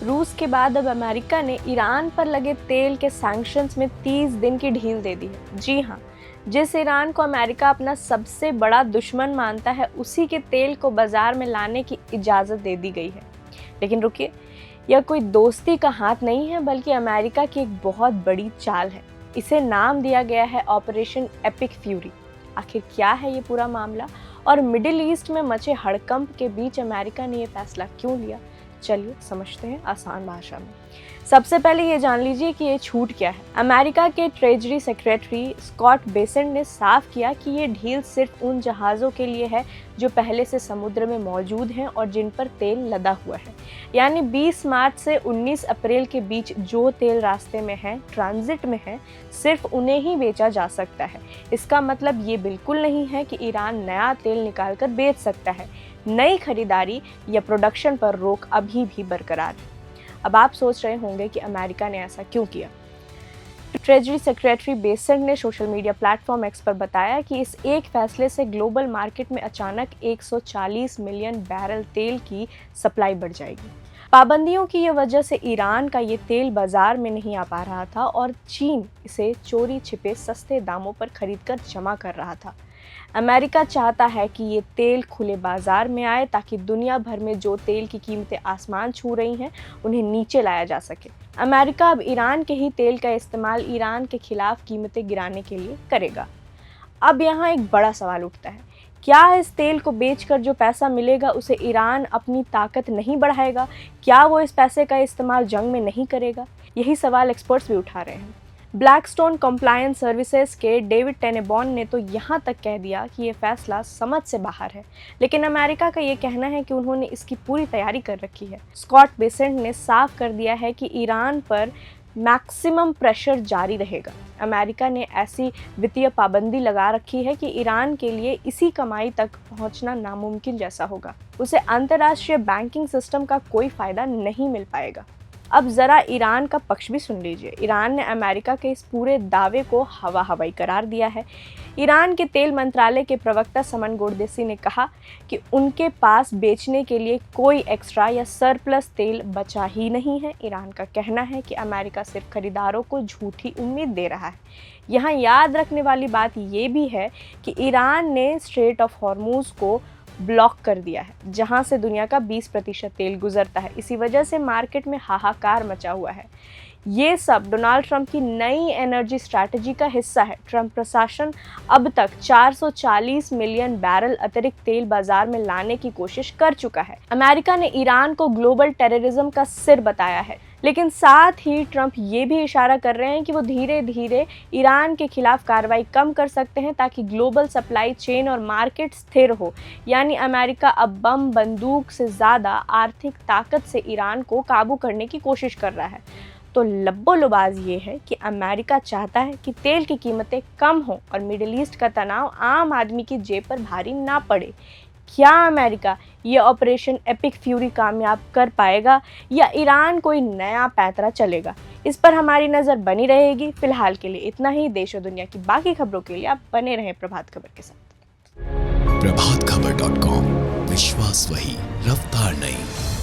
रूस के बाद अब अमेरिका ने ईरान पर लगे तेल के सैंक्शंस में 30 दिन की ढील दे दी है। जी हाँ, जिस ईरान को अमेरिका अपना सबसे बड़ा दुश्मन मानता है, उसी के तेल को बाजार में लाने की इजाज़त दे दी गई है। लेकिन रुकिए, यह कोई दोस्ती का हाथ नहीं है, बल्कि अमेरिका की एक बहुत बड़ी चाल है। इसे नाम दिया गया है ऑपरेशन एपिक फ्यूरी। आखिर क्या है ये पूरा मामला, और मिडिल ईस्ट में मचे हड़कंप के बीच अमेरिका ने ये फैसला क्यों लिया? चलिए समझते हैं आसान भाषा में। सबसे पहले ये जान लीजिए कि ये छूट क्या है। अमेरिका के ट्रेजरी सेक्रेटरी स्कॉट बेसेंट ने साफ किया कि ये ढील सिर्फ उन जहाज़ों के लिए है जो पहले से समुद्र में मौजूद हैं और जिन पर तेल लदा हुआ है। यानी 20 मार्च से 19 अप्रैल के बीच जो तेल रास्ते में है, ट्रांजिट में है, सिर्फ उन्हें ही बेचा जा सकता है। इसका मतलब ये बिल्कुल नहीं है कि ईरान नया तेल निकाल कर बेच सकता है। नई खरीदारी या प्रोडक्शन पर रोक अभी भी बरकरार है। अब आप सोच रहे होंगे कि अमेरिका ने ऐसा क्यों किया। ट्रेजरी सेक्रेटरी बेसेंट ने सोशल मीडिया प्लेटफॉर्म एक्स पर बताया कि इस एक फैसले से ग्लोबल मार्केट में अचानक 140 मिलियन बैरल तेल की सप्लाई बढ़ जाएगी। पाबंदियों की ये वजह से ईरान का ये तेल बाजार में नहीं आ पा रहा था और चीन इसे चोरी छिपे सस्ते दामों पर खरीदकर जमा कर रहा था। अमेरिका चाहता है कि ये तेल खुले बाजार में आए ताकि दुनिया भर में जो तेल की कीमतें आसमान छू रही हैं, उन्हें नीचे लाया जा सके। अमेरिका अब ईरान के ही तेल का इस्तेमाल ईरान के खिलाफ कीमतें गिराने के लिए करेगा। अब यहाँ एक बड़ा सवाल उठता है, क्या इस तेल को बेचकर जो पैसा मिलेगा उसे ईरान अपनी ताकत नहीं बढ़ाएगा? क्या वो इस पैसे का इस्तेमाल जंग में नहीं करेगा? यही सवाल एक्सपर्ट्स भी उठा रहे हैं। ब्लैकस्टोन कंप्लायंस सर्विसेज के डेविड टेनेबॉन ने तो यहाँ तक कह दिया कि ये फैसला समझ से बाहर है, लेकिन अमेरिका का ये कहना है कि उन्होंने इसकी पूरी तैयारी कर रखी है। स्कॉट बेसेंट ने साफ कर दिया है कि ईरान पर मैक्सिमम प्रेशर जारी रहेगा। अमेरिका ने ऐसी वित्तीय पाबंदी लगा रखी है कि ईरान के लिए इसी कमाई तक पहुंचना नामुमकिन जैसा होगा। उसे अंतर्राष्ट्रीय बैंकिंग सिस्टम का कोई फ़ायदा नहीं मिल पाएगा। अब ज़रा ईरान का पक्ष भी सुन लीजिए। ईरान ने अमेरिका के इस पूरे दावे को हवाई करार दिया है। ईरान के तेल मंत्रालय के प्रवक्ता समन गोरदेसी ने कहा कि उनके पास बेचने के लिए कोई एक्स्ट्रा या सरप्लस तेल बचा ही नहीं है। ईरान का कहना है कि अमेरिका सिर्फ खरीदारों को झूठी उम्मीद दे रहा है। यहाँ याद रखने वाली बात ये भी है कि ईरान ने स्ट्रेट ऑफ हॉर्मूज को ब्लॉक कर दिया है, जहां से दुनिया का 20% तेल गुजरता है। इसी वजह से मार्केट में हाहाकार मचा हुआ है। ये सब डोनाल्ड ट्रंप की नई एनर्जी स्ट्रैटेजी का हिस्सा है। ट्रंप प्रशासन अब तक 440 मिलियन बैरल अतिरिक्त तेल बाजार में लाने की कोशिश कर चुका है। अमेरिका ने ईरान को ग्लोबल टेररिज्म का सिर बताया है, लेकिन साथ ही ट्रंप ये भी इशारा कर रहे हैं कि वो धीरे धीरे ईरान के खिलाफ कार्रवाई कम कर सकते हैं ताकि ग्लोबल सप्लाई चेन और मार्केट स्थिर हो। यानी अमेरिका अब बम बंदूक से ज़्यादा आर्थिक ताकत से ईरान को काबू करने की कोशिश कर रहा है। तो लब्बो लुबाज ये है कि अमेरिका चाहता है कि तेल की कीमतें कम हों और मिडिल ईस्ट का तनाव आम आदमी की जेब पर भारी ना पड़े। क्या अमेरिका ये ऑपरेशन एपिक फ्यूरी कामयाब कर पाएगा या ईरान कोई नया पैंतरा चलेगा? इस पर हमारी नज़र बनी रहेगी। फिलहाल के लिए इतना ही। देश और दुनिया की बाकी खबरों के लिए आप बने रहें प्रभात खबर के साथ। प्रभातखबर.com, विश्वास वही, रफ्तार नहीं।